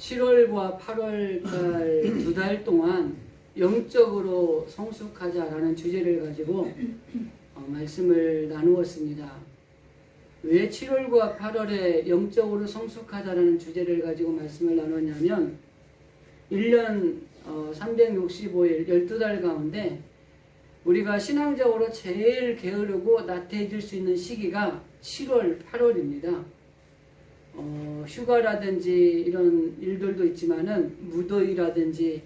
7월과 8월 달 2달 동안 영적으로 성숙하자라는 주제를 가지고 말씀을 나누었습니다. 왜 7월과 8월에 영적으로 성숙하자라는 주제를 가지고 말씀을 나눴냐면 1년 365일 12달 가운데 우리가 신앙적으로 제일 게으르고 나태해질 수 있는 시기가 7월, 8월입니다. 휴가라든지 이런 일들도 있지만은 무더위라든지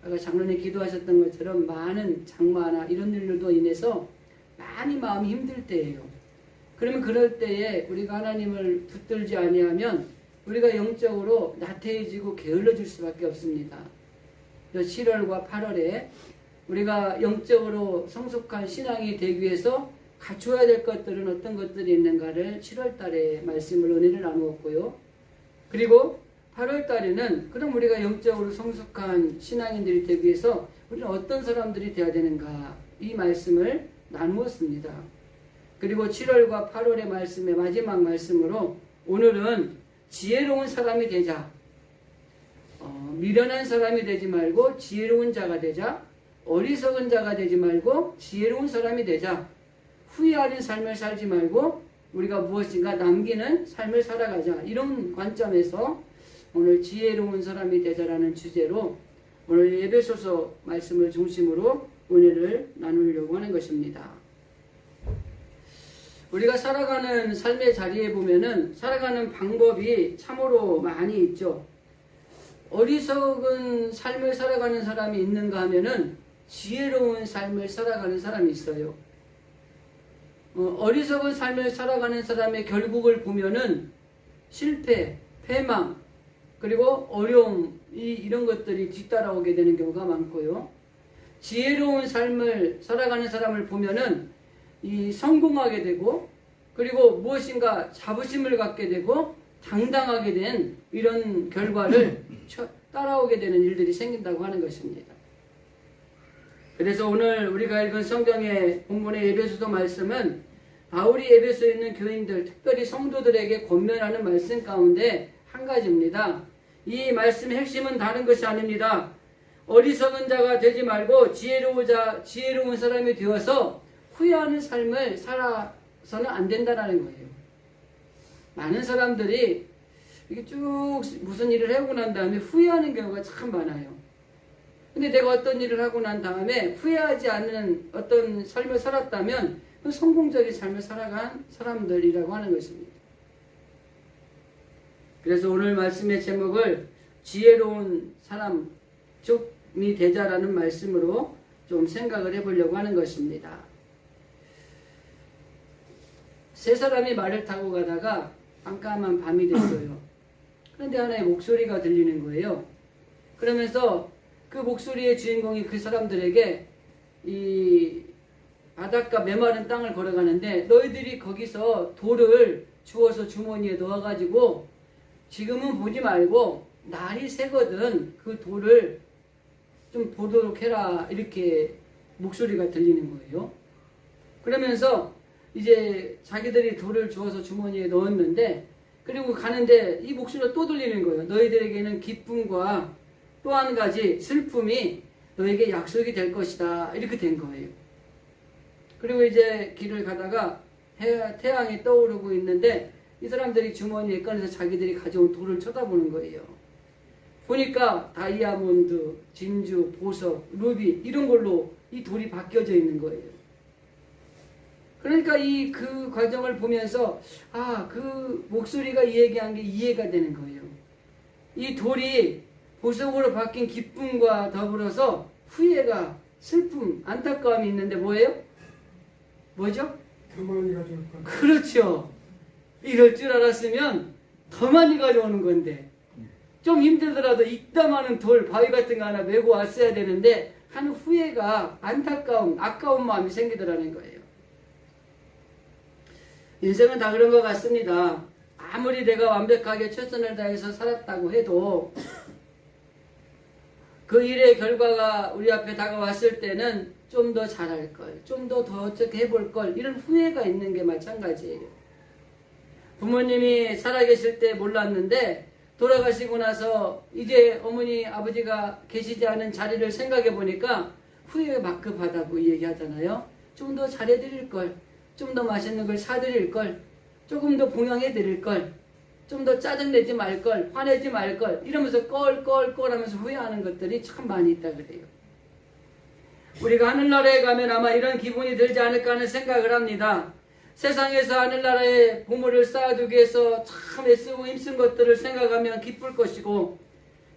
아까 장로님 기도하셨던 것처럼 많은 장마나 이런 일들도 인해서 많이 마음이 힘들 때예요. 그러면 그럴 때에 우리가 하나님을 붙들지 아니하면 우리가 영적으로 나태해지고 게을러질 수밖에 없습니다. 7월과 8월에 우리가 영적으로 성숙한 신앙이 되기 위해서 갖춰야 될 것들은 어떤 것들이 있는가를 7월 달에 말씀을 은혜를 나누었고요. 그리고 8월 달에는 그럼 우리가 영적으로 성숙한 신앙인들이 되기 위해서 우리는 어떤 사람들이 되어야 되는가 이 말씀을 나누었습니다. 그리고 7월과 8월의 말씀의 마지막 말씀으로 오늘은 지혜로운 사람이 되자. 미련한 사람이 되지 말고 지혜로운 자가 되자. 어리석은 자가 되지 말고 지혜로운 사람이 되자. 후회하는 삶을 살지 말고 우리가 무엇인가 남기는 삶을 살아가자. 이런 관점에서 오늘 지혜로운 사람이 되자라는 주제로 오늘 에베소서 말씀을 중심으로 은혜를 나누려고 하는 것입니다. 우리가 살아가는 삶의 자리에 보면은 살아가는 방법이 참으로 많이 있죠. 어리석은 삶을 살아가는 사람이 있는가 하면은 지혜로운 삶을 살아가는 사람이 있어요. 어리석은 삶을 살아가는 사람의 결국을 보면은 실패, 패망, 그리고 어려움, 이런 것들이 뒤따라오게 되는 경우가 많고요. 지혜로운 삶을 살아가는 사람을 보면은 성공하게 되고, 그리고 무엇인가 자부심을 갖게 되고, 당당하게 된 이런 결과를 따라오게 되는 일들이 생긴다고 하는 것입니다. 그래서 오늘 우리가 읽은 성경의 본문의 에베소서 말씀은 바울이 에베소에 있는 교인들, 특별히 성도들에게 권면하는 말씀 가운데 한 가지입니다. 이 말씀의 핵심은 다른 것이 아닙니다. 어리석은 자가 되지 말고 지혜로운 사람이 되어서 후회하는 삶을 살아서는 안 된다는 거예요. 많은 사람들이 이게 쭉 무슨 일을 하고 난 다음에 후회하는 경우가 참 많아요. 근데 내가 어떤 일을 하고 난 다음에 후회하지 않는 어떤 삶을 살았다면 성공적인 삶을 살아간 사람들이라고 하는 것입니다. 그래서 오늘 말씀의 제목을 지혜로운 사람이 되자라는 말씀으로 좀 생각을 해보려고 하는 것입니다. 세 사람이 말을 타고 가다가 깜깜한 밤이 됐어요. 그런데 하나의 목소리가 들리는 거예요. 그러면서 그 목소리의 주인공이 그 사람들에게 이 바닷가 메마른 땅을 걸어가는데 너희들이 거기서 돌을 주워서 주머니에 넣어가지고 지금은 보지 말고 날이 새거든 그 돌을 좀 보도록 해라, 이렇게 목소리가 들리는 거예요. 그러면서 이제 자기들이 돌을 주워서 주머니에 넣었는데 그리고 가는데 이 목소리가 또 들리는 거예요. 너희들에게는 기쁨과 또 한 가지 슬픔이 너에게 약속이 될 것이다, 이렇게 된 거예요. 그리고 이제 길을 가다가 태양이 떠오르고 있는데 이 사람들이 주머니에 꺼내서 자기들이 가져온 돌을 쳐다보는 거예요. 보니까 다이아몬드, 진주, 보석, 루비 이런 걸로 이 돌이 바뀌어져 있는 거예요. 그러니까 그 과정을 보면서 그 목소리가 이 얘기한 게 이해가 되는 거예요. 이 돌이 보석으로 바뀐 기쁨과 더불어서 후회가, 슬픔, 안타까움이 있는데 뭐예요? 뭐죠? 더 많이 가져올 것. 그렇죠. 이럴 줄 알았으면 더 많이 가져오는 건데 좀 힘들더라도 이따만한 돌, 바위 같은 거 하나 메고 왔어야 되는데 한 후회가, 안타까움, 아까운 마음이 생기더라는 거예요. 인생은 다 그런 것 같습니다. 아무리 내가 완벽하게 최선을 다해서 살았다고 해도 그 일의 결과가 우리 앞에 다가왔을 때는 좀 더 잘할 걸, 좀 더 어떻게 해볼 걸, 이런 후회가 있는 게 마찬가지예요. 부모님이 살아계실 때 몰랐는데 돌아가시고 나서 이제 어머니 아버지가 계시지 않은 자리를 생각해 보니까 후회가 막급하다고 얘기하잖아요. 좀 더 잘해드릴 걸, 좀 더 맛있는 걸 사드릴 걸, 조금 더 봉양해 드릴 걸, 좀 더 짜증내지 말 걸, 화내지 말 걸, 이러면서 껄껄껄 하면서 후회하는 것들이 참 많이 있다 그래요. 우리가 하늘나라에 가면 아마 이런 기분이 들지 않을까 하는 생각을 합니다. 세상에서 하늘나라에 보물을 쌓아두기 위해서 참 애쓰고 힘쓴 것들을 생각하면 기쁠 것이고,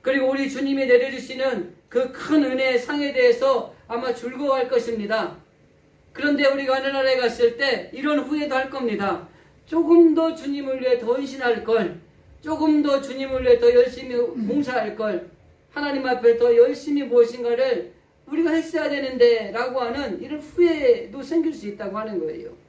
그리고 우리 주님이 내려주시는 그 큰 은혜의 상에 대해서 아마 즐거워할 것입니다. 그런데 우리가 하늘나라에 갔을 때 이런 후회도 할 겁니다. 조금 더 주님을 위해 더 헌신할 걸, 조금 더 주님을 위해 더 열심히 봉사할 걸, 하나님 앞에 더 열심히 무엇인가를 우리가 했어야 되는데 라고 하는 이런 후회도 생길 수 있다고 하는 거예요.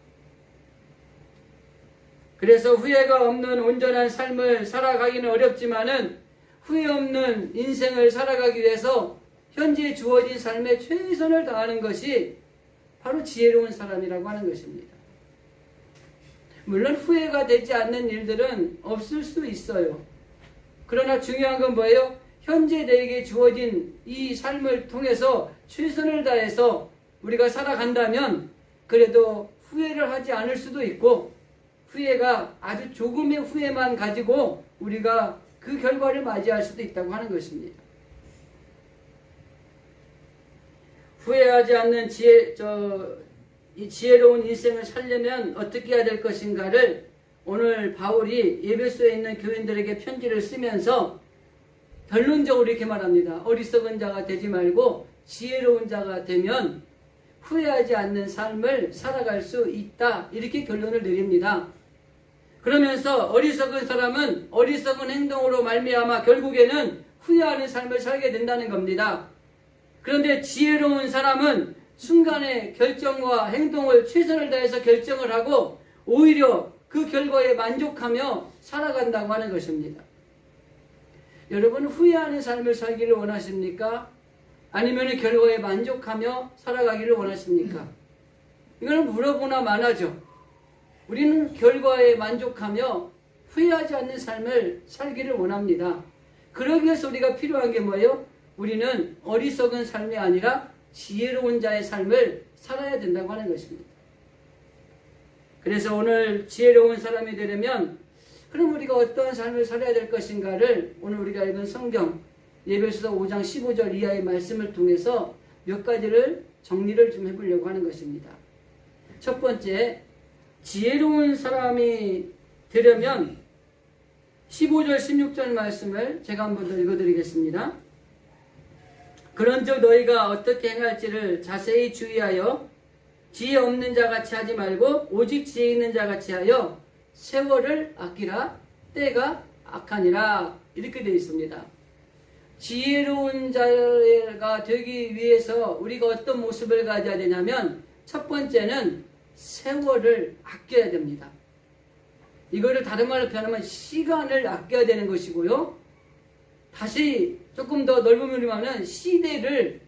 그래서 후회가 없는 온전한 삶을 살아가기는 어렵지만은 후회 없는 인생을 살아가기 위해서 현재 주어진 삶에 최선을 다하는 것이 바로 지혜로운 사람이라고 하는 것입니다. 물론 후회가 되지 않는 일들은 없을 수 있어요. 그러나 중요한 건 뭐예요? 현재 내게 주어진 이 삶을 통해서 최선을 다해서 우리가 살아간다면 그래도 후회를 하지 않을 수도 있고, 후회가 아주 조금의 후회만 가지고 우리가 그 결과를 맞이할 수도 있다고 하는 것입니다. 후회하지 않는 지혜로운 인생을 살려면 어떻게 해야 될 것인가를 오늘 바울이 에베소에 있는 교인들에게 편지를 쓰면서 결론적으로 이렇게 말합니다. 어리석은 자가 되지 말고 지혜로운 자가 되면 후회하지 않는 삶을 살아갈 수 있다. 이렇게 결론을 내립니다. 그러면서 어리석은 사람은 어리석은 행동으로 말미암아 결국에는 후회하는 삶을 살게 된다는 겁니다. 그런데 지혜로운 사람은 순간의 결정과 행동을 최선을 다해서 결정을 하고 오히려 그 결과에 만족하며 살아간다고 하는 것입니다. 여러분, 후회하는 삶을 살기를 원하십니까? 아니면 결과에 만족하며 살아가기를 원하십니까? 이거는 물어보나 마나죠. 우리는 결과에 만족하며 후회하지 않는 삶을 살기를 원합니다. 그러기 위해서 우리가 필요한 게 뭐예요? 우리는 어리석은 삶이 아니라 지혜로운 자의 삶을 살아야 된다고 하는 것입니다. 그래서 오늘 지혜로운 사람이 되려면 그럼 우리가 어떤 삶을 살아야 될 것인가를 오늘 우리가 읽은 성경 에베소서 5장 15절 이하의 말씀을 통해서 몇 가지를 정리를 좀 해보려고 하는 것입니다. 첫 번째, 지혜로운 사람이 되려면 15절 16절 말씀을 제가 한번 더 읽어드리겠습니다. 그런즉 너희가 어떻게 행할지를 자세히 주의하여 지혜 없는 자같이 하지 말고 오직 지혜 있는 자같이 하여 세월을 아끼라. 때가 악하니라. 이렇게 되어 있습니다. 지혜로운 자가 되기 위해서 우리가 어떤 모습을 가져야 되냐면 첫 번째는 세월을 아껴야 됩니다. 이거를 다른 말로 표현하면 시간을 아껴야 되는 것이고요. 다시 조금 더 넓은 의미로 하면 시대를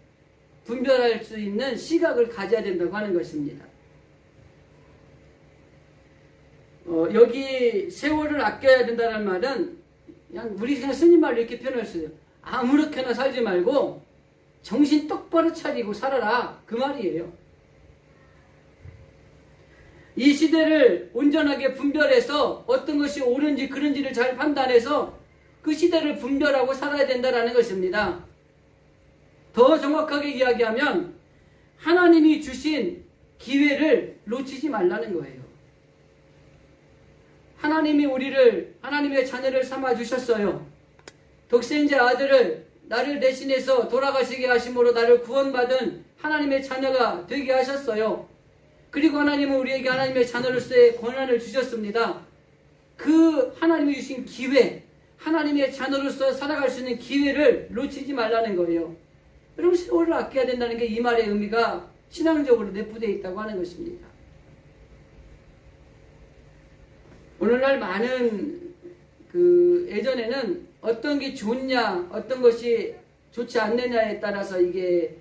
분별할 수 있는 시각을 가져야 된다고 하는 것입니다. 여기 세월을 아껴야 된다는 말은 그냥 우리 그냥 스님 말로 이렇게 표현할 수 있어요. 아무렇게나 살지 말고 정신 똑바로 차리고 살아라. 그 말이에요. 이 시대를 온전하게 분별해서 어떤 것이 옳은지 그른지를 잘 판단해서 그 시대를 분별하고 살아야 된다는 것입니다. 더 정확하게 이야기하면 하나님이 주신 기회를 놓치지 말라는 거예요. 하나님이 우리를 하나님의 자녀를 삼아 주셨어요. 독생자 아들을 나를 대신해서 돌아가시게 하심으로 나를 구원받은 하나님의 자녀가 되게 하셨어요. 그리고 하나님은 우리에게 하나님의 자녀로서의 권한을 주셨습니다. 그 하나님이 주신 기회, 하나님의 자녀로서 살아갈 수 있는 기회를 놓치지 말라는 거예요. 여러분, 세월을 아껴야 된다는 게 이 말의 의미가 신앙적으로 내포되어 있다고 하는 것입니다. 오늘날 많은 예전에는 어떤 게 좋냐, 어떤 것이 좋지 않느냐에 따라서 이게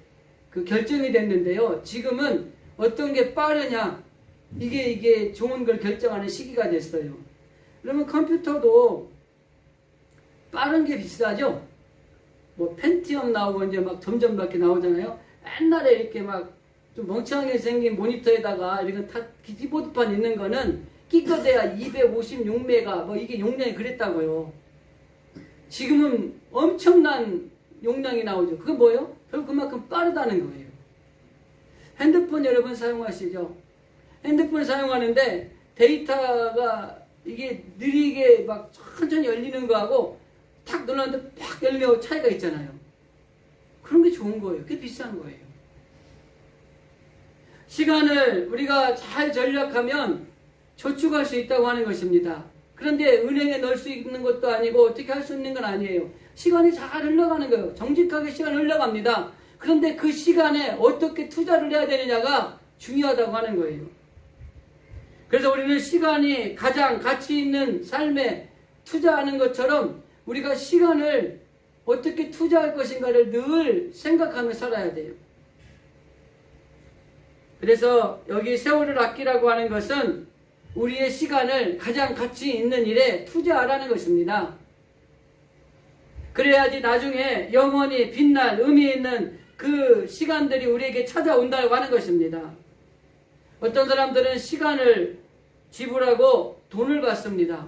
결정이 됐는데요. 지금은 어떤 게 빠르냐, 이게 좋은 걸 결정하는 시기가 됐어요. 그러면 컴퓨터도 빠른 게 비싸죠? 뭐 펜티엄 나오고 이제 막 점점 밖에 나오잖아요. 옛날에 이렇게 막 좀 멍청하게 생긴 모니터에다가 이런 키보드판 있는 거는 끼껏해야 256메가 뭐 이게 용량이 그랬다고요. 지금은 엄청난 용량이 나오죠. 그건 뭐예요? 결국 그만큼 빠르다는 거예요. 핸드폰 여러분 사용하시죠? 핸드폰 사용하는데 데이터가 이게 느리게 막 천천히 열리는 거하고 탁 눌렀는데 팍 열리면 차이가 있잖아요. 그런 게 좋은 거예요. 그게 비싼 거예요. 시간을 우리가 잘 전략하면 저축할 수 있다고 하는 것입니다. 그런데 은행에 넣을 수 있는 것도 아니고 어떻게 할 수 있는 건 아니에요. 시간이 잘 흘러가는 거예요. 정직하게 시간이 흘러갑니다. 그런데 그 시간에 어떻게 투자를 해야 되느냐가 중요하다고 하는 거예요. 그래서 우리는 시간이 가장 가치 있는 삶에 투자하는 것처럼 우리가 시간을 어떻게 투자할 것인가를 늘 생각하며 살아야 돼요. 그래서 여기 세월을 아끼라고 하는 것은 우리의 시간을 가장 가치 있는 일에 투자하라는 것입니다. 그래야지 나중에 영원히 빛날 의미 있는 그 시간들이 우리에게 찾아온다고 하는 것입니다. 어떤 사람들은 시간을 지불하고 돈을 받습니다.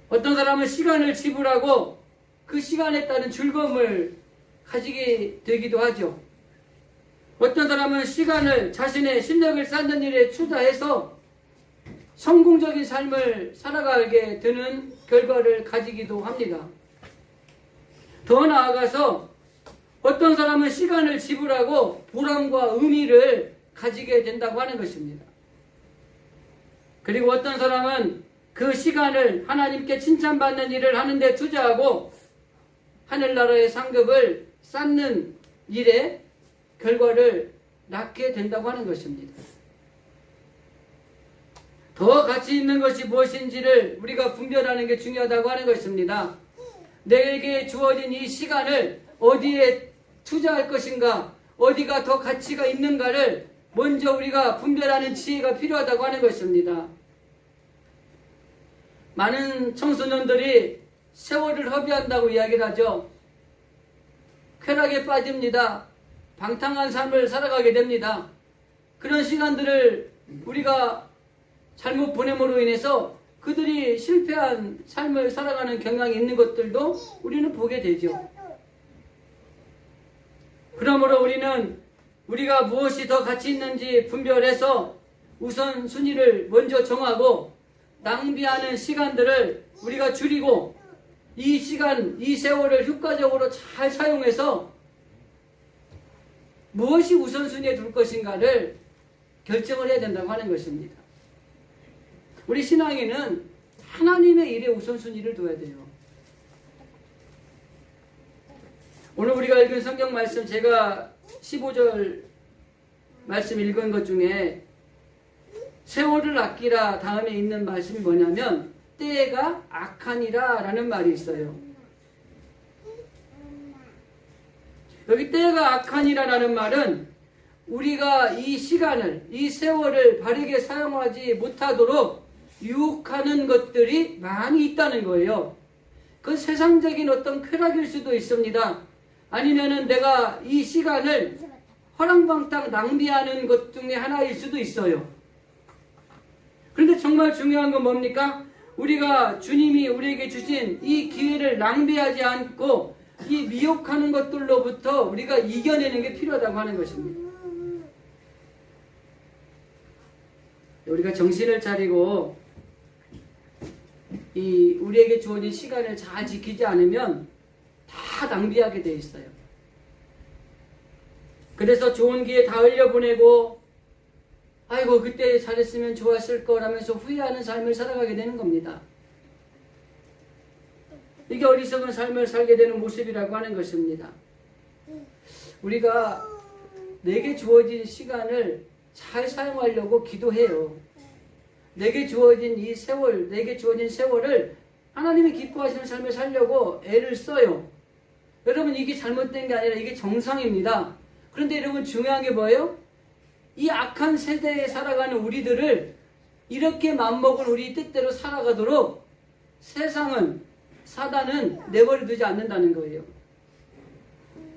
어떤 사람은 시간을 지불하고 그 시간에 따른 즐거움을 가지게 되기도 하죠. 어떤 사람은 시간을 자신의 실력을 쌓는 일에 투자해서 성공적인 삶을 살아가게 되는 결과를 가지기도 합니다. 더 나아가서 어떤 사람은 시간을 지불하고 보람과 의미를 가지게 된다고 하는 것입니다. 그리고 어떤 사람은 그 시간을 하나님께 칭찬받는 일을 하는데 투자하고 하늘나라의 상급을 쌓는 일에 결과를 낳게 된다고 하는 것입니다. 더 가치 있는 것이 무엇인지를 우리가 분별하는 게 중요하다고 하는 것입니다. 내게 주어진 이 시간을 어디에 투자할 것인가, 어디가 더 가치가 있는가를 먼저 우리가 분별하는 지혜가 필요하다고 하는 것입니다. 많은 청소년들이 세월을 허비한다고 이야기를 하죠. 쾌락에 빠집니다. 방탕한 삶을 살아가게 됩니다. 그런 시간들을 우리가 잘못 보냄으로 인해서 그들이 실패한 삶을 살아가는 경향이 있는 것들도 우리는 보게 되죠. 그러므로 우리는 우리가 무엇이 더 가치 있는지 분별해서 우선순위를 먼저 정하고 낭비하는 시간들을 우리가 줄이고 이 시간, 이 세월을 효과적으로 잘 사용해서 무엇이 우선순위에 둘 것인가를 결정을 해야 된다고 하는 것입니다. 우리 신앙에는 하나님의 일에 우선순위를 둬야 돼요. 오늘 우리가 읽은 성경 말씀, 제가 15절 말씀 읽은 것 중에 세월을 아끼라 다음에 있는 말씀이 뭐냐면 때가 악하니라 라는 말이 있어요. 여기 때가 악하니라 라는 말은 우리가 이 시간을, 이 세월을 바르게 사용하지 못하도록 유혹하는 것들이 많이 있다는 거예요. 그 세상적인 어떤 쾌락일 수도 있습니다. 아니면은 내가 이 시간을 허랑방탕 낭비하는 것 중에 하나일 수도 있어요. 그런데 정말 중요한 건 뭡니까? 우리가 주님이 우리에게 주신 이 기회를 낭비하지 않고 이 미혹하는 것들로부터 우리가 이겨내는 게 필요하다고 하는 것입니다. 우리가 정신을 차리고 이 우리에게 주어진 시간을 잘 지키지 않으면 다 낭비하게 돼 있어요. 그래서 좋은 기회 다 흘려보내고 아이고 그때 잘했으면 좋았을 거라면서 후회하는 삶을 살아가게 되는 겁니다. 이게 어리석은 삶을 살게 되는 모습이라고 하는 것입니다. 우리가 내게 주어진 시간을 잘 사용하려고 기도해요. 내게 주어진 이 세월, 내게 주어진 세월을 하나님이 기뻐하시는 삶을 살려고 애를 써요. 여러분 이게 잘못된 게 아니라 이게 정상입니다. 그런데 여러분 중요한 게 뭐예요? 이 악한 세대에 살아가는 우리들을 이렇게 맘먹은 우리 뜻대로 살아가도록 세상은 사단은 내버려 두지 않는다는 거예요.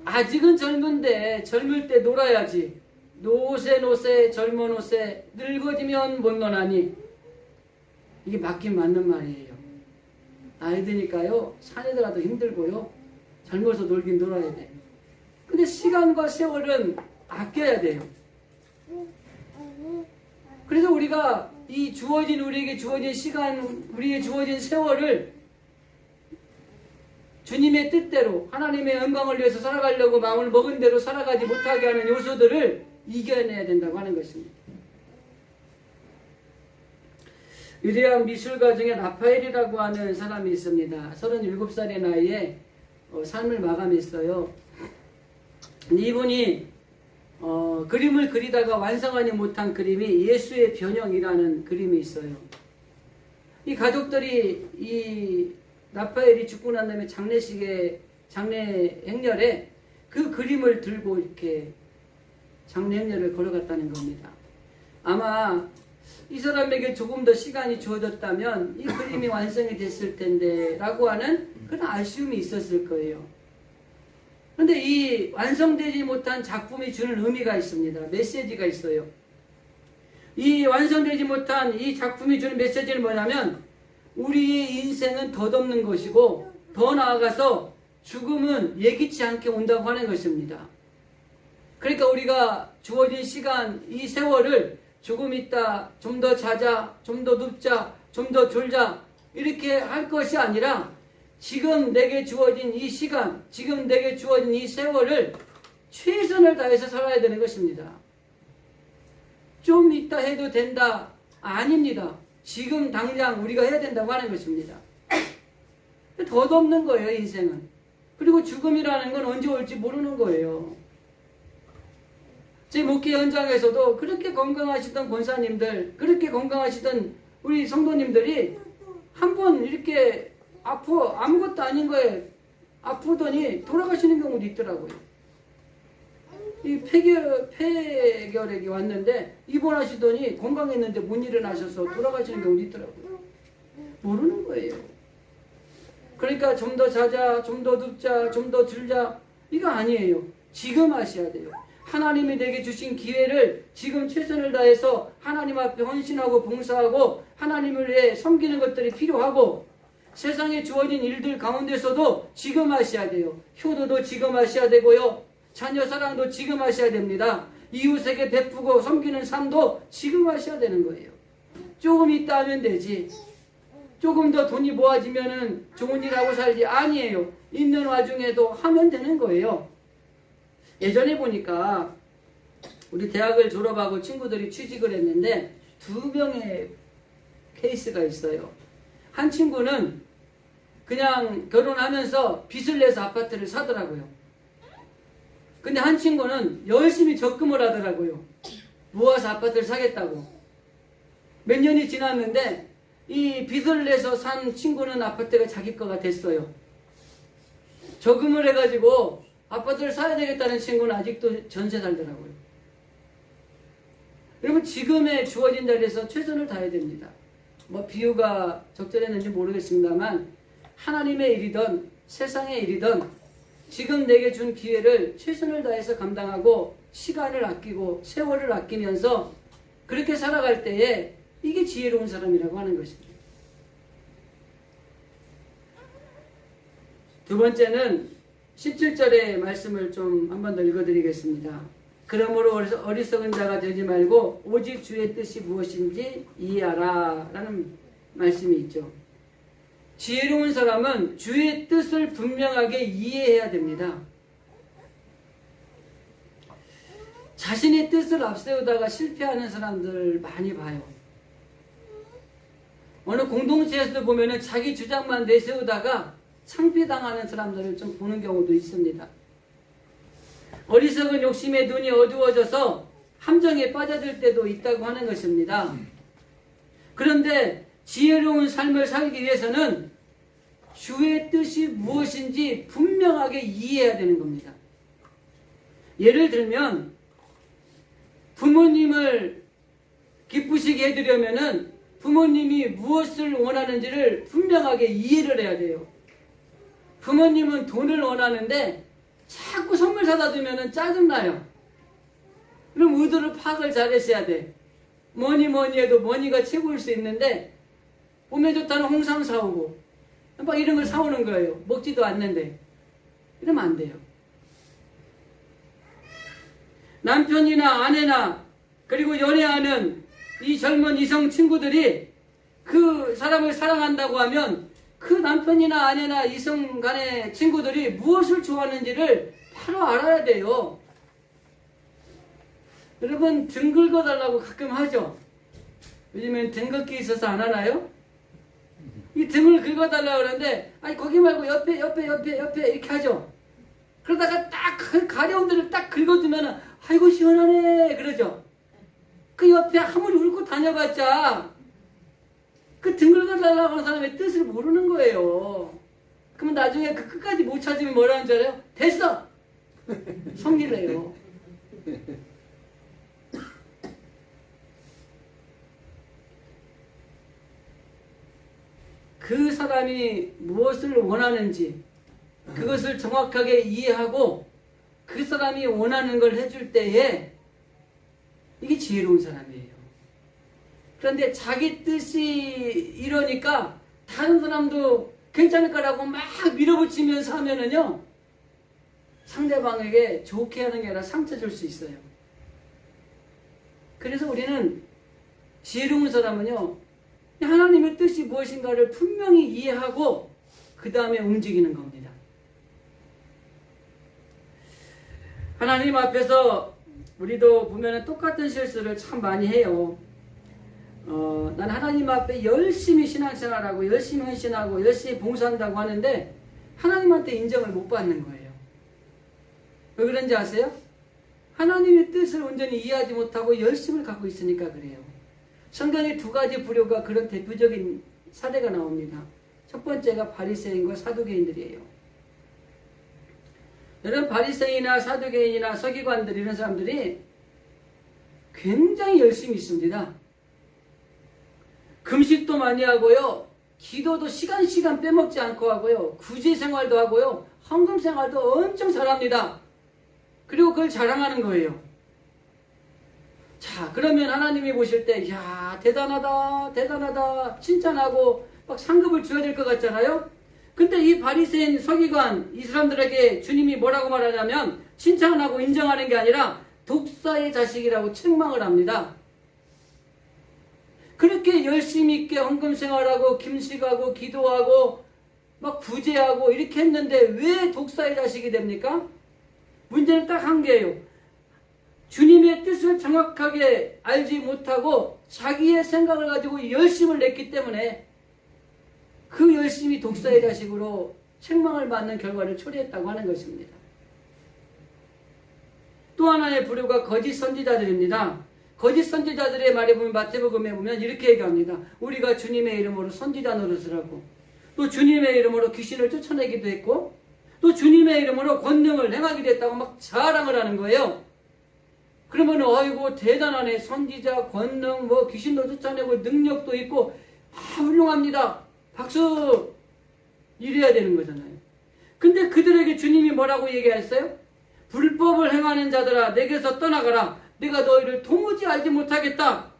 아직은 젊은데 젊을 때 놀아야지. 노세 노세 젊어 노세 늙어지면 못 노나니. 이게 맞긴 맞는 말이에요. 나이 드니까요 산에 들어가도 힘들고요 젊어서 놀긴 놀아야 돼요. 근데 시간과 세월은 아껴야 돼요. 그래서 우리가 이 우리에게 주어진 시간, 우리에게 주어진 세월을 주님의 뜻대로 하나님의 영광을 위해서 살아가려고 마음을 먹은 대로 살아가지 못하게 하는 요소들을 이겨내야 된다고 하는 것입니다. 위대한 미술가 중에 라파엘이라고 하는 사람이 있습니다. 37살의 나이에 삶을 마감했어요. 이분이 그림을 그리다가 완성하지 못한 그림이 예수의 변형이라는 그림이 있어요. 이 가족들이 이 라파엘이 죽고 난 다음에 장례 행렬에 그 그림을 들고 이렇게 장례 행렬을 걸어갔다는 겁니다. 아마 이 사람에게 조금 더 시간이 주어졌다면 이 그림이 완성이 됐을 텐데 라고 하는 그런 아쉬움이 있었을 거예요. 그런데 이 완성되지 못한 작품이 주는 의미가 있습니다. 메시지가 있어요. 이 완성되지 못한 이 작품이 주는 메시지는 뭐냐면 우리의 인생은 덧없는 것이고 더 나아가서 죽음은 예기치 않게 온다고 하는 것입니다. 그러니까 우리가 주어진 시간, 이 세월을 조금 있다, 좀 더 자자, 좀 더 눕자, 좀 더 졸자 이렇게 할 것이 아니라 지금 내게 주어진 이 시간, 지금 내게 주어진 이 세월을 최선을 다해서 살아야 되는 것입니다. 좀 있다 해도 된다? 아닙니다. 지금 당장 우리가 해야 된다고 하는 것입니다. 덧없는 거예요, 인생은. 그리고 죽음이라는 건 언제 올지 모르는 거예요. 제 목회 현장에서도 그렇게 건강하시던 권사님들, 그렇게 건강하시던 우리 성도님들이 한번 이렇게 아무것도 아닌 거에 아프더니 돌아가시는 경우도 있더라고요. 이 폐결핵이 왔는데 입원하시더니 건강했는데 못 일어나셔서 돌아가시는 경우도 있더라고요. 모르는 거예요. 그러니까 좀 더 자자, 좀 더 눕자, 좀 더 들자 이거 아니에요. 지금 하셔야 돼요. 하나님이 내게 주신 기회를 지금 최선을 다해서 하나님 앞에 헌신하고 봉사하고 하나님을 위해 섬기는 것들이 필요하고 세상에 주어진 일들 가운데서도 지금 하셔야 돼요. 효도도 지금 하셔야 되고요. 자녀 사랑도 지금 하셔야 됩니다. 이웃에게 베푸고 섬기는 삶도 지금 하셔야 되는 거예요. 조금 있다 하면 되지. 조금 더 돈이 모아지면은 좋은 일하고 살지. 아니에요. 있는 와중에도 하면 되는 거예요. 예전에 보니까 우리 대학을 졸업하고 친구들이 취직을 했는데 2명의 케이스가 있어요. 한 친구는 그냥 결혼하면서 빚을 내서 아파트를 사더라고요. 근데 한 친구는 열심히 적금을 하더라고요. 모아서 아파트를 사겠다고. 몇 년이 지났는데 이 빚을 내서 산 친구는 아파트가 자기 거가 됐어요. 적금을 해가지고 아파트를 사야 되겠다는 친구는 아직도 전세 살더라고요. 여러분 지금의 주어진 자리에서 최선을 다해야 됩니다. 뭐 비유가 적절했는지 모르겠습니다만 하나님의 일이든 세상의 일이든 지금 내게 준 기회를 최선을 다해서 감당하고 시간을 아끼고 세월을 아끼면서 그렇게 살아갈 때에 이게 지혜로운 사람이라고 하는 것입니다. 두 번째는 17절의 말씀을 좀 한 번 더 읽어드리겠습니다. 그러므로 어리석은 자가 되지 말고 오직 주의 뜻이 무엇인지 이해하라 라는 말씀이 있죠. 지혜로운 사람은 주의 뜻을 분명하게 이해해야 됩니다. 자신의 뜻을 앞세우다가 실패하는 사람들 많이 봐요. 어느 공동체에서도 보면은 자기 주장만 내세우다가 창피당하는 사람들을 좀 보는 경우도 있습니다. 어리석은 욕심에 눈이 어두워져서 함정에 빠져들 때도 있다고 하는 것입니다. 그런데 지혜로운 삶을 살기 위해서는 주의 뜻이 무엇인지 분명하게 이해해야 되는 겁니다. 예를 들면 부모님을 기쁘시게 해드리려면은 부모님이 무엇을 원하는지를 분명하게 이해를 해야 돼요. 부모님은 돈을 원하는데 자꾸 선물 사다 주면 짜증나요. 그럼 의도를 파악을 잘하셔야 돼. 뭐니 해도 뭐니가 최고일 수 있는데 몸에 좋다는 홍삼 사오고 막 이런 걸 사오는 거예요. 먹지도 않는데. 이러면 안 돼요. 남편이나 아내나 그리고 연애하는 이 젊은 이성 친구들이 그 사람을 사랑한다고 하면 그 남편이나 아내나 이성 간의 친구들이 무엇을 좋아하는지를 바로 알아야 돼요. 여러분 등 긁어달라고 가끔 하죠. 요즘엔 등 긁기 있어서 안 하나요? 이 등을 긁어달라고 그러는데 아니 거기 말고 옆에 이렇게 하죠. 그러다가 딱 그 가려운 데를 딱 긁어주면 아이고 시원하네 그러죠. 그 옆에 아무리 울고 다녀봤자 그 등 긁어달라고 하는 사람의 뜻을 모르는 거예요. 그러면 나중에 그 끝까지 못 찾으면 뭐라는 줄 알아요? 됐어! 성질을 해요. 그 사람이 무엇을 원하는지 그것을 정확하게 이해하고 그 사람이 원하는 걸 해줄 때에 이게 지혜로운 사람이에요. 그런데 자기 뜻이 이러니까 다른 사람도 괜찮을 거라고 막 밀어붙이면서 하면은요 상대방에게 좋게 하는 게 아니라 상처 줄 수 있어요. 그래서 우리는 지혜로운 사람은요 하나님의 뜻이 무엇인가를 분명히 이해하고 그 다음에 움직이는 겁니다. 하나님 앞에서 우리도 보면 똑같은 실수를 참 많이 해요. 난 하나님 앞에 열심히 신앙생활하고 열심히 헌신하고 열심히 봉사한다고 하는데 하나님한테 인정을 못 받는 거예요. 왜 그런지 아세요? 하나님의 뜻을 온전히 이해하지 못하고 열심을 갖고 있으니까 그래요. 성경에 두 가지 부류가 그런 대표적인 사례가 나옵니다. 첫 번째가 바리새인과 사두개인들이에요. 여러분 바리새인이나 사두개인이나 서기관들 이런 사람들이 굉장히 열심히 있습니다. 금식도 많이 하고요. 기도도 시간 빼먹지 않고 하고요. 구제 생활도 하고요. 헌금 생활도 엄청 잘합니다. 그리고 그걸 자랑하는 거예요. 자, 그러면 하나님이 보실 때, 야 대단하다, 칭찬하고 막 상급을 줘야 될 것 같잖아요? 근데 이 바리새인 서기관, 이 사람들에게 주님이 뭐라고 말하냐면, 칭찬하고 인정하는 게 아니라, 독사의 자식이라고 책망을 합니다. 그렇게 열심히 있게 헌금 생활하고, 김식하고, 기도하고, 막 구제하고, 이렇게 했는데, 왜 독사의 자식이 됩니까? 문제는 딱 한 개예요. 주님의 뜻을 정확하게 알지 못하고 자기의 생각을 가지고 열심을 냈기 때문에 그 열심이 독사의 자식으로 책망을 받는 결과를 초래했다고 하는 것입니다. 또 하나의 부류가 거짓 선지자들입니다. 거짓 선지자들의 말에 보면 마태복음에 보면 이렇게 얘기합니다. 우리가 주님의 이름으로 선지자 노릇을 하고 또 주님의 이름으로 귀신을 쫓아내기도 했고 또 주님의 이름으로 권능을 행하기도 했다고 막 자랑을 하는 거예요. 그러면 아이고 대단하네. 선지자, 권능, 뭐 귀신도 쫓아내고 능력도 있고 훌륭합니다. 박수! 이래야 되는 거잖아요. 근데 그들에게 주님이 뭐라고 얘기했어요? 불법을 행하는 자들아 내게서 떠나가라. 내가 너희를 도무지 알지 못하겠다.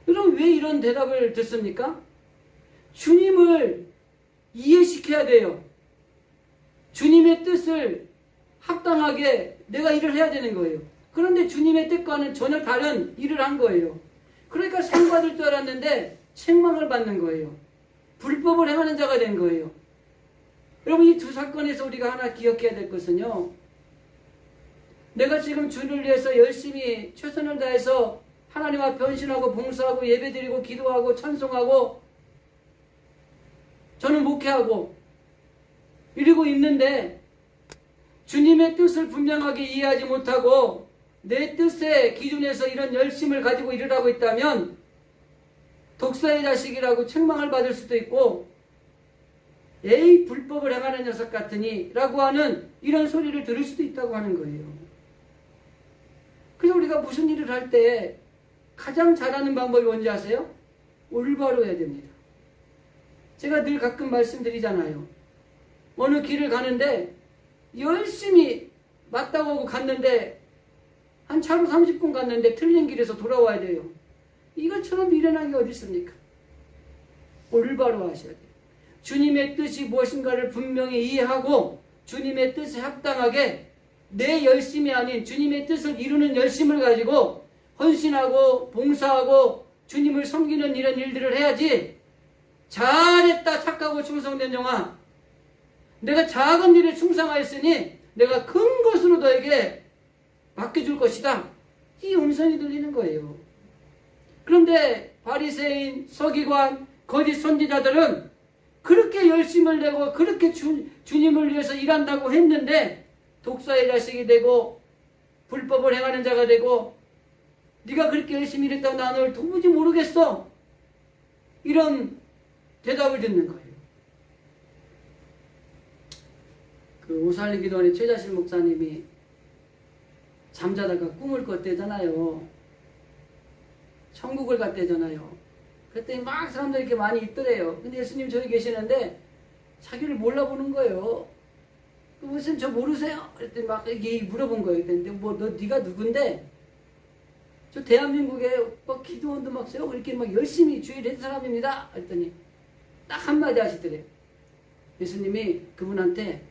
그럼 왜 이런 대답을 듣습니까? 주님을 이해시켜야 돼요. 주님의 뜻을 합당하게 내가 일을 해야 되는 거예요. 그런데 주님의 뜻과는 전혀 다른 일을 한 거예요. 그러니까 상 받을 줄 알았는데 책망을 받는 거예요. 불법을 행하는 자가 된 거예요. 여러분 이 두 사건에서 우리가 하나 기억해야 될 것은요. 내가 지금 주를 위해서 열심히 최선을 다해서 하나님 앞에 헌신하고 봉사하고 예배드리고 기도하고 찬송하고 저는 목회하고 이러고 있는데 주님의 뜻을 분명하게 이해하지 못하고 내 뜻의 기준에서 이런 열심을 가지고 일을 하고 있다면 독사의 자식이라고 책망을 받을 수도 있고 에이 불법을 행하는 녀석 같으니 라고 하는 이런 소리를 들을 수도 있다고 하는 거예요. 그래서 우리가 무슨 일을 할 때 가장 잘하는 방법이 뭔지 아세요? 올바로 해야 됩니다. 제가 늘 가끔 말씀드리잖아요. 어느 길을 가는데 열심히 맞다고 하고 갔는데 한 차로 30분 갔는데 틀린 길에서 돌아와야 돼요. 이것처럼 미련한 게 어디 있습니까? 올바로 하셔야 돼요. 주님의 뜻이 무엇인가를 분명히 이해하고 주님의 뜻에 합당하게 내 열심이 아닌 주님의 뜻을 이루는 열심을 가지고 헌신하고 봉사하고 주님을 섬기는 이런 일들을 해야지. 잘했다 착하고 충성된 영아, 내가 작은 일에 충성하였으니 내가 큰 것으로 너에게 맡겨줄 것이다. 이 음성이 들리는 거예요. 그런데 바리새인, 서기관, 거짓 선지자들은 그렇게 열심을 내고 그렇게 주님을 위해서 일한다고 했는데 독사의 자식이 되고 불법을 행하는 자가 되고 네가 그렇게 열심히 일했다고 나는 도무지 모르겠어. 이런 대답을 듣는 거예요. 그 오살리 기도원의 최자실 목사님이 잠자다가 꿈을 꿨대잖아요. 천국을 갔대잖아요. 그랬더니 막 사람들이 이렇게 많이 있더래요. 근데 예수님 저기 계시는데 자기를 몰라보는 거예요. 무슨 저 모르세요? 그랬더니 막 이렇게 물어본 거예요. 근데 뭐 네가 누군데? 저 대한민국에 뭐 기도원도 막 세우고 이렇게 막 열심히 주일했던 사람입니다. 그랬더니 딱 한마디 하시더래요. 예수님이 그분한테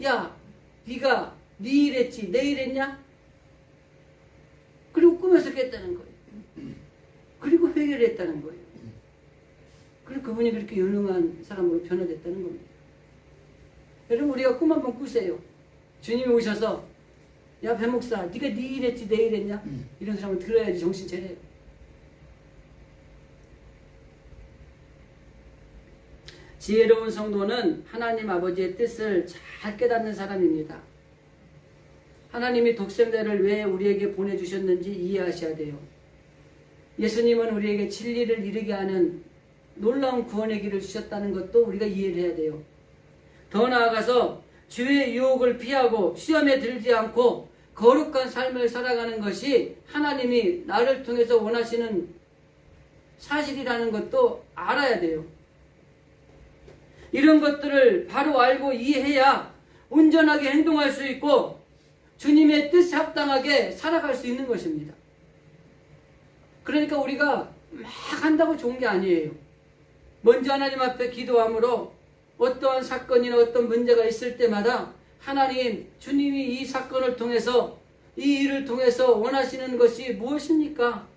야, 네가 네 일했지 내 일했냐? 그리고 꿈에서 깼다는 거예요. 그리고 회개를 했다는 거예요. 그리고 그분이 그렇게 유능한 사람으로 변화됐다는 겁니다. 여러분 우리가 꿈 한번 꾸세요. 주님이 오셔서 야 배목사 네가 네 일했지 내 일했냐? 이런 사람은 들어야지 정신 차려요. 지혜로운 성도는 하나님 아버지의 뜻을 잘 깨닫는 사람입니다. 하나님이 독생자를 왜 우리에게 보내주셨는지 이해하셔야 돼요. 예수님은 우리에게 진리를 이루게 하는 놀라운 구원의 길을 주셨다는 것도 우리가 이해를 해야 돼요. 더 나아가서 죄의 유혹을 피하고 시험에 들지 않고 거룩한 삶을 살아가는 것이 하나님이 나를 통해서 원하시는 사실이라는 것도 알아야 돼요. 이런 것들을 바로 알고 이해해야 온전하게 행동할 수 있고 주님의 뜻에 합당하게 살아갈 수 있는 것입니다. 그러니까 우리가 막 한다고 좋은 게 아니에요. 먼저 하나님 앞에 기도함으로 어떠한 사건이나 어떤 문제가 있을 때마다 하나님, 주님이 이 사건을 통해서 이 일을 통해서 원하시는 것이 무엇입니까?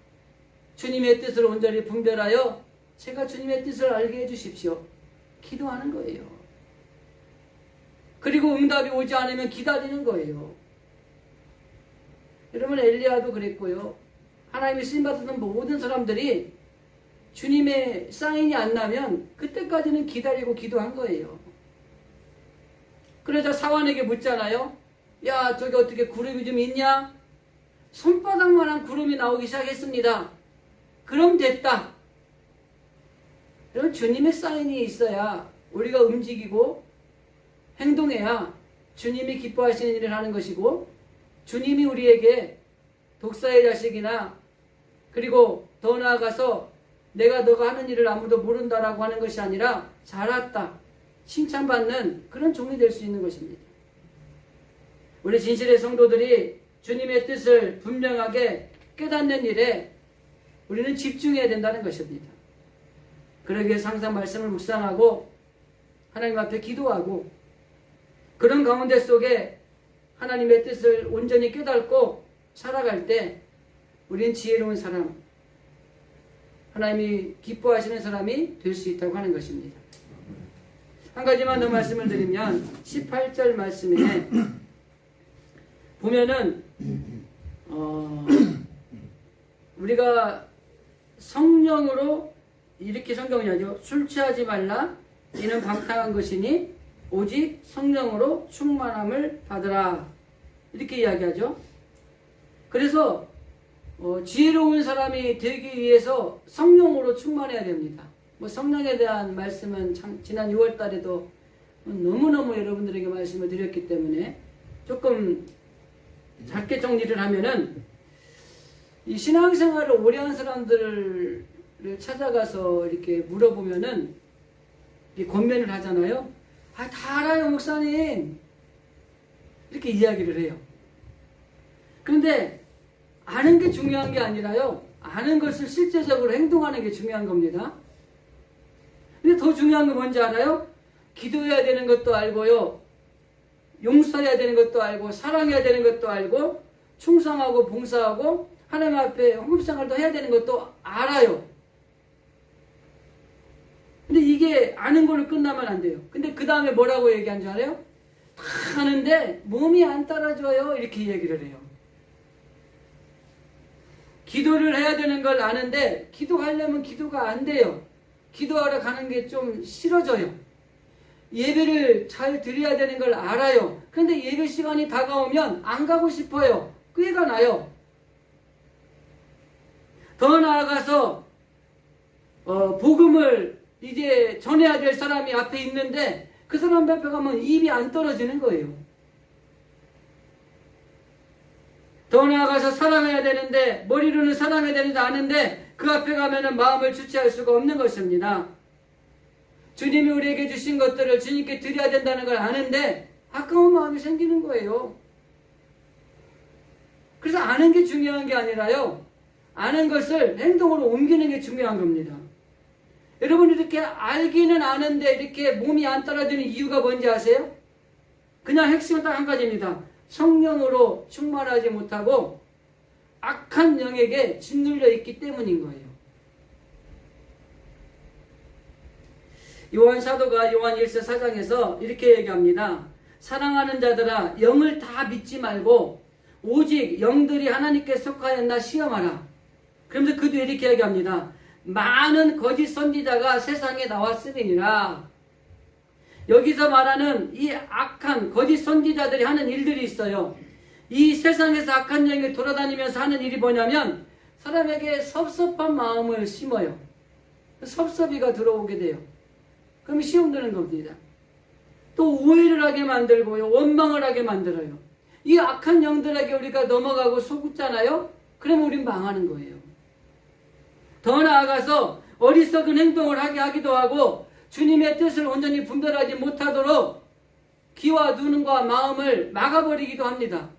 주님의 뜻을 온전히 분별하여 제가 주님의 뜻을 알게 해주십시오. 기도하는 거예요. 그리고 응답이 오지 않으면 기다리는 거예요. 여러분 엘리야도 그랬고요. 하나님이 쓰임받았던 모든 사람들이 주님의 사인이 안 나면 그때까지는 기다리고 기도한 거예요. 그러자 사환에게 묻잖아요. 야 저기 어떻게 구름이 좀 있냐? 손바닥만한 구름이 나오기 시작했습니다. 그럼 됐다. 여러분 주님의 사인이 있어야 우리가 움직이고 행동해야 주님이 기뻐하시는 일을 하는 것이고 주님이 우리에게 독사의 자식이나 그리고 더 나아가서 내가 너가 하는 일을 아무도 모른다라고 하는 것이 아니라 잘했다 칭찬받는 그런 종이 될 수 있는 것입니다. 우리 진실의 성도들이 주님의 뜻을 분명하게 깨닫는 일에 우리는 집중해야 된다는 것입니다. 그러기 위해서 항상 말씀을 묵상하고 하나님 앞에 기도하고 그런 가운데 속에 하나님의 뜻을 온전히 깨닫고 살아갈 때 우리는 지혜로운 사람, 하나님이 기뻐하시는 사람이 될 수 있다고 하는 것입니다. 한 가지만 더 말씀을 드리면 18절 말씀에 보면은 우리가 성령으로 이렇게 성경이 하죠. 술 취하지 말라 이는 방탕한 것이니 오직 성령으로 충만함을 받으라 이렇게 이야기하죠. 그래서 지혜로운 사람이 되기 위해서 성령으로 충만해야 됩니다. 뭐 성령에 대한 말씀은 지난 6월 달에도 너무너무 여러분들에게 말씀을 드렸기 때문에 조금 짧게 정리를 하면은 이 신앙생활을 오래 한 사람들을 찾아가서 이렇게 물어보면은 권면을 하잖아요. 아, 다 알아요, 목사님. 이렇게 이야기를 해요. 그런데 아는 게 중요한 게 아니라요, 아는 것을 실제적으로 행동하는 게 중요한 겁니다. 근데 더 중요한 건 뭔지 알아요? 기도해야 되는 것도 알고요, 용서해야 되는 것도 알고, 사랑해야 되는 것도 알고, 충성하고 봉사하고 하나님 앞에 헌금생활도 해야 되는 것도 알아요. 근데 이게 아는 걸로 끝나면 안 돼요. 근데 그 다음에 뭐라고 얘기한 줄 알아요? 다 아는데 몸이 안 따라줘요, 이렇게 얘기를 해요. 기도를 해야 되는 걸 아는데 기도하려면 기도가 안 돼요. 기도하러 가는 게 좀 싫어져요. 예배를 잘 드려야 되는 걸 알아요. 그런데 예배 시간이 다가오면 안 가고 싶어요. 꾀가 나요. 더 나아가서 복음을 이제 전해야 될 사람이 앞에 있는데 그 사람 앞에 가면 입이 안 떨어지는 거예요. 더 나아가서 사랑해야 되는데, 머리로는 사랑해야 되는데 아는데 그 앞에 가면은 마음을 주체할 수가 없는 것입니다. 주님이 우리에게 주신 것들을 주님께 드려야 된다는 걸 아는데 아까운 마음이 생기는 거예요. 그래서 아는 게 중요한 게 아니라요, 아는 것을 행동으로 옮기는 게 중요한 겁니다. 여러분, 이렇게 알기는 아는데 이렇게 몸이 안 따라주는 이유가 뭔지 아세요? 그냥 핵심은 딱 한 가지입니다. 성령으로 충만하지 못하고 악한 영에게 짓눌려 있기 때문인 거예요. 요한 사도가 요한 1서 4장에서 이렇게 얘기합니다. 사랑하는 자들아, 영을 다 믿지 말고 오직 영들이 하나님께 속하였나 시험하라. 그러면서 그 뒤에 이렇게 얘기합니다. 많은 거짓 선지자가 세상에 나왔으리니라. 여기서 말하는 이 악한 거짓 선지자들이 하는 일들이 있어요. 이 세상에서 악한 영이 돌아다니면서 하는 일이 뭐냐면 사람에게 섭섭한 마음을 심어요. 섭섭이가 들어오게 돼요. 그럼 시험 드는 겁니다. 또 오해를 하게 만들고요, 원망을 하게 만들어요. 이 악한 영들에게 우리가 넘어가고 속잖아요. 그러면 우린 망하는 거예요. 더 나아가서 어리석은 행동을 하게 하기도 하고 주님의 뜻을 온전히 분별하지 못하도록 귀와 눈과 마음을 막아버리기도 합니다.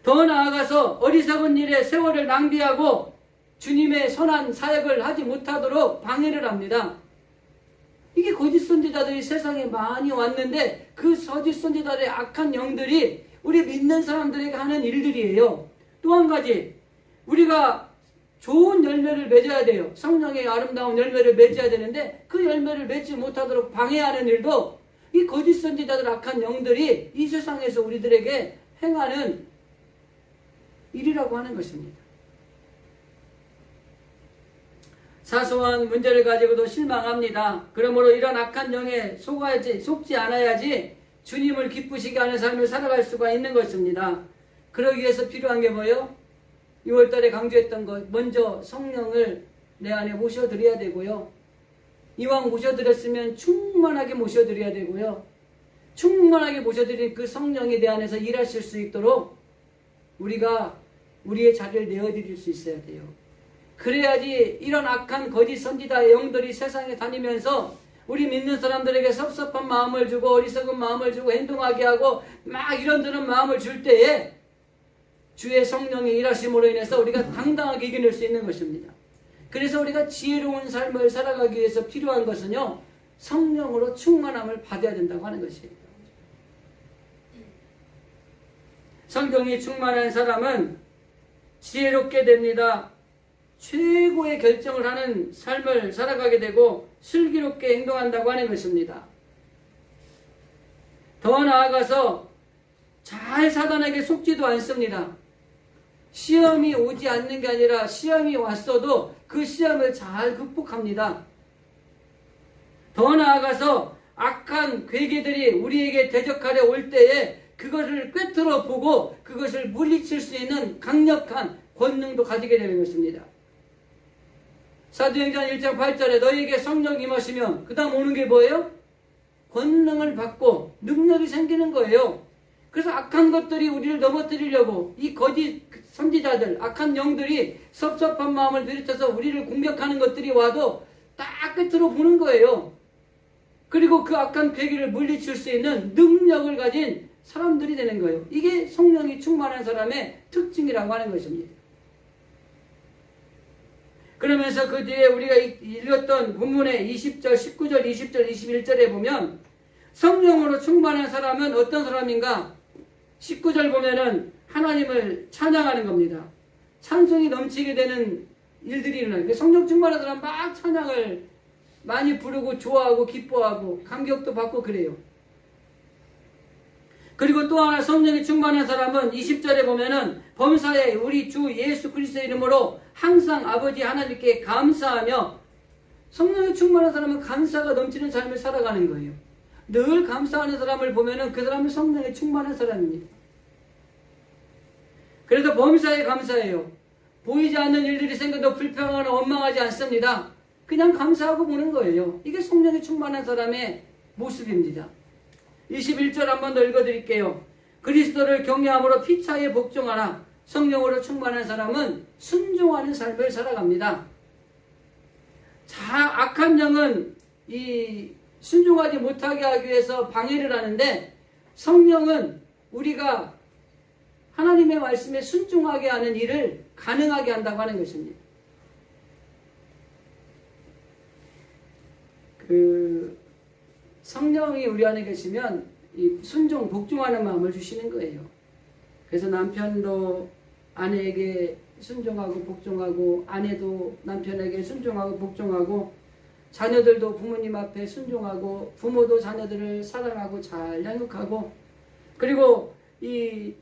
더 나아가서 어리석은 일에 세월을 낭비하고 주님의 선한 사역을 하지 못하도록 방해를 합니다. 이게 거짓 선지자들이 세상에 많이 왔는데 그 거짓 선지자들의 악한 영들이 우리 믿는 사람들에게 하는 일들이에요. 또 한 가지, 우리가 좋은 열매를 맺어야 돼요. 성령의 아름다운 열매를 맺어야 되는데 그 열매를 맺지 못하도록 방해하는 일도 이 거짓 선지자들 악한 영들이 이 세상에서 우리들에게 행하는 일이라고 하는 것입니다. 사소한 문제를 가지고도 실망합니다. 그러므로 이런 악한 영에 속지 않아야지 주님을 기쁘시게 하는 삶을 살아갈 수가 있는 것입니다. 그러기 위해서 필요한 게 뭐예요? 6월달에 강조했던 것, 먼저 성령을 내 안에 모셔드려야 되고요. 이왕 모셔드렸으면 충만하게 모셔드려야 되고요. 충만하게 모셔드린 그 성령이 내 안에서 일하실 수 있도록 우리가 우리의 자리를 내어드릴 수 있어야 돼요. 그래야지 이런 악한 거짓 선지자의 영들이 세상에 다니면서 우리 믿는 사람들에게 섭섭한 마음을 주고 어리석은 마음을 주고 행동하게 하고 막 이런저런 마음을 줄 때에 주의 성령의 일하심으로 인해서 우리가 당당하게 이겨낼 수 있는 것입니다. 그래서 우리가 지혜로운 삶을 살아가기 위해서 필요한 것은요, 성령으로 충만함을 받아야 된다고 하는 것이에요. 성령이 충만한 사람은 지혜롭게 됩니다. 최고의 결정을 하는 삶을 살아가게 되고 슬기롭게 행동한다고 하는 것입니다. 더 나아가서 잘 사단에게 속지도 않습니다. 시험이 오지 않는 게 아니라 시험이 왔어도 그 시험을 잘 극복합니다. 더 나아가서 악한 괴계들이 우리에게 대적하려 올 때에 그것을 꿰뚫어 보고 그것을 물리칠 수 있는 강력한 권능도 가지게 되는 것입니다. 사도행전 1장 8절에 너희에게 성령이 임하시면 그 다음 오는 게 뭐예요? 권능을 받고 능력이 생기는 거예요. 그래서 악한 것들이 우리를 넘어뜨리려고 이 거짓 선지자들, 악한 영들이 섭섭한 마음을 들이쳐서 우리를 공격하는 것들이 와도 딱 끝으로 보는 거예요. 그리고 그 악한 괴기를 물리칠 수 있는 능력을 가진 사람들이 되는 거예요. 이게 성령이 충만한 사람의 특징이라고 하는 것입니다. 그러면서 그 뒤에 우리가 읽었던 본문의 20절, 19절, 20절, 21절에 보면 성령으로 충만한 사람은 어떤 사람인가? 19절 보면은 하나님을 찬양하는 겁니다. 찬송이 넘치게 되는 일들이 일어나요. 성령 충만한 사람 막 찬양을 많이 부르고 좋아하고 기뻐하고 감격도 받고 그래요. 그리고 또 하나 성령이 충만한 사람은 20절에 보면은 범사에 우리 주 예수 그리스도의 이름으로 항상 아버지 하나님께 감사하며, 성령이 충만한 사람은 감사가 넘치는 삶을 살아가는 거예요. 늘 감사하는 사람을 보면은 그 사람은 성령이 충만한 사람입니다. 그래서 범사에 감사해요. 보이지 않는 일들이 생겨도 불평하거나 원망하지 않습니다. 그냥 감사하고 보는 거예요. 이게 성령이 충만한 사람의 모습입니다. 21절 한 번 더 읽어드릴게요. 그리스도를 경외함으로 피차에 복종하라. 성령으로 충만한 사람은 순종하는 삶을 살아갑니다. 악한 영은 이 순종하지 못하게 하기 위해서 방해를 하는데, 성령은 우리가 하나님의 말씀에 순종하게 하는 일을 가능하게 한다고 하는 것입니다. 성령이 우리 안에 계시면 이 순종, 복종하는 마음을 주시는 거예요. 그래서 남편도 아내에게 순종하고 복종하고, 아내도 남편에게 순종하고 복종하고, 자녀들도 부모님 앞에 순종하고, 부모도 자녀들을 사랑하고 잘 양육하고, 그리고 이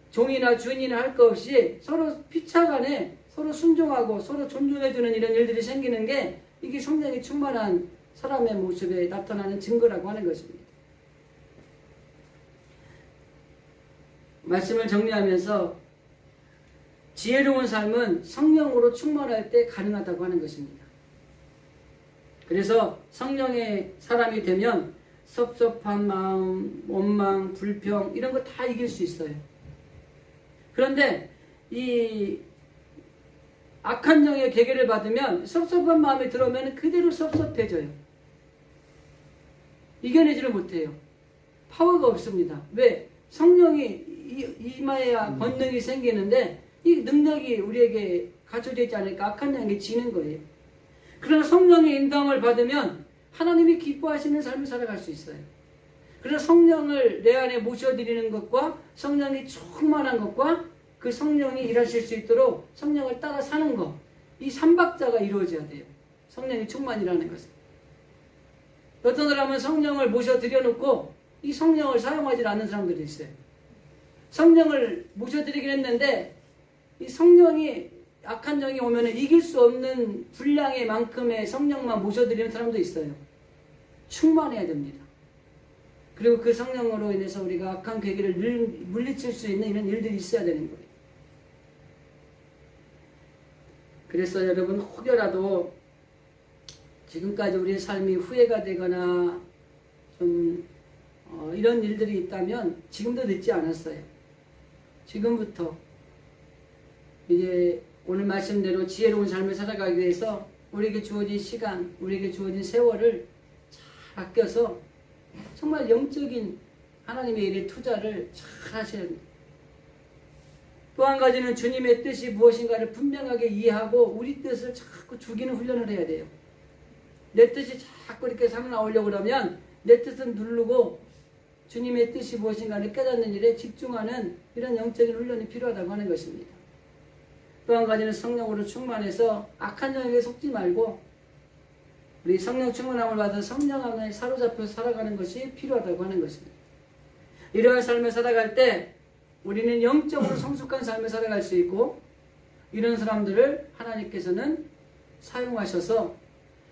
종이나 주인이나 할 것 없이 서로 피차간에 서로 순종하고 서로 존중해주는 이런 일들이 생기는 게, 이게 성령이 충만한 사람의 모습에 나타나는 증거라고 하는 것입니다. 말씀을 정리하면서 지혜로운 삶은 성령으로 충만할 때 가능하다고 하는 것입니다. 그래서 성령의 사람이 되면 섭섭한 마음, 원망, 불평 이런 거 다 이길 수 있어요. 그런데 이 악한 영의 계계를 받으면 섭섭한 마음이 들어오면 그대로 섭섭해져요. 이겨내지를 못해요. 파워가 없습니다. 왜? 성령이 임하여야 권능이 생기는데 이 능력이 우리에게 갖춰져 있지 않으니까 악한 영이 지는 거예요. 그러나 성령의 인도함을 받으면 하나님이 기뻐하시는 삶을 살아갈 수 있어요. 그래서 성령을 내 안에 모셔드리는 것과 성령이 충만한 것과 그 성령이 일하실 수 있도록 성령을 따라 사는 것, 이 삼박자가 이루어져야 돼요. 성령이 충만이라는 것은. 어떤 사람은 성령을 모셔드려놓고 이 성령을 사용하지 않는 사람들이 있어요. 성령을 모셔드리긴 했는데 이 성령이, 악한 영이 오면 이길 수 없는 분량의 만큼의 성령만 모셔드리는 사람도 있어요. 충만해야 됩니다. 그리고 그 성령으로 인해서 우리가 악한 괴기를 물리칠 수 있는 이런 일들이 있어야 되는 거예요. 그래서 여러분, 혹여라도 지금까지 우리의 삶이 후회가 되거나 좀 이런 일들이 있다면 지금도 늦지 않았어요. 지금부터 이제 오늘 말씀대로 지혜로운 삶을 살아가기 위해서 우리에게 주어진 시간, 우리에게 주어진 세월을 잘 아껴서 정말 영적인 하나님의 일에 투자를 잘 하셔야 됩니다. 또 한 가지는 주님의 뜻이 무엇인가를 분명하게 이해하고 우리 뜻을 자꾸 죽이는 훈련을 해야 돼요. 내 뜻이 자꾸 이렇게 상 나오려고 그러면 내 뜻은 누르고 주님의 뜻이 무엇인가를 깨닫는 일에 집중하는 이런 영적인 훈련이 필요하다고 하는 것입니다. 또 한 가지는 성령으로 충만해서 악한 영에게 속지 말고 우리 성령 충만함을 받은 성령 안에 사로잡혀서 살아가는 것이 필요하다고 하는 것입니다. 이러한 삶을 살아갈 때 우리는 영적으로 성숙한 삶을 살아갈 수 있고, 이런 사람들을 하나님께서는 사용하셔서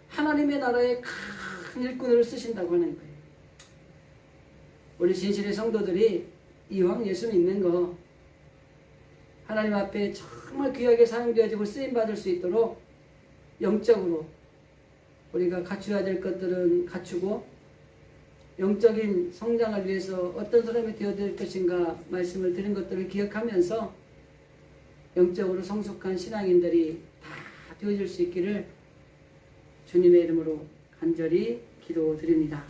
하나님의 나라의 큰 일꾼으로 쓰신다고 하는 거예요. 우리 진실의 성도들이 이왕 예수 믿는 거 하나님 앞에 정말 귀하게 사용되어지고 쓰임받을 수 있도록 영적으로 우리가 갖춰야 될 것들은 갖추고, 영적인 성장을 위해서 어떤 사람이 되어야 될 것인가 말씀을 드린 것들을 기억하면서 영적으로 성숙한 신앙인들이 다 되어질 수 있기를 주님의 이름으로 간절히 기도드립니다.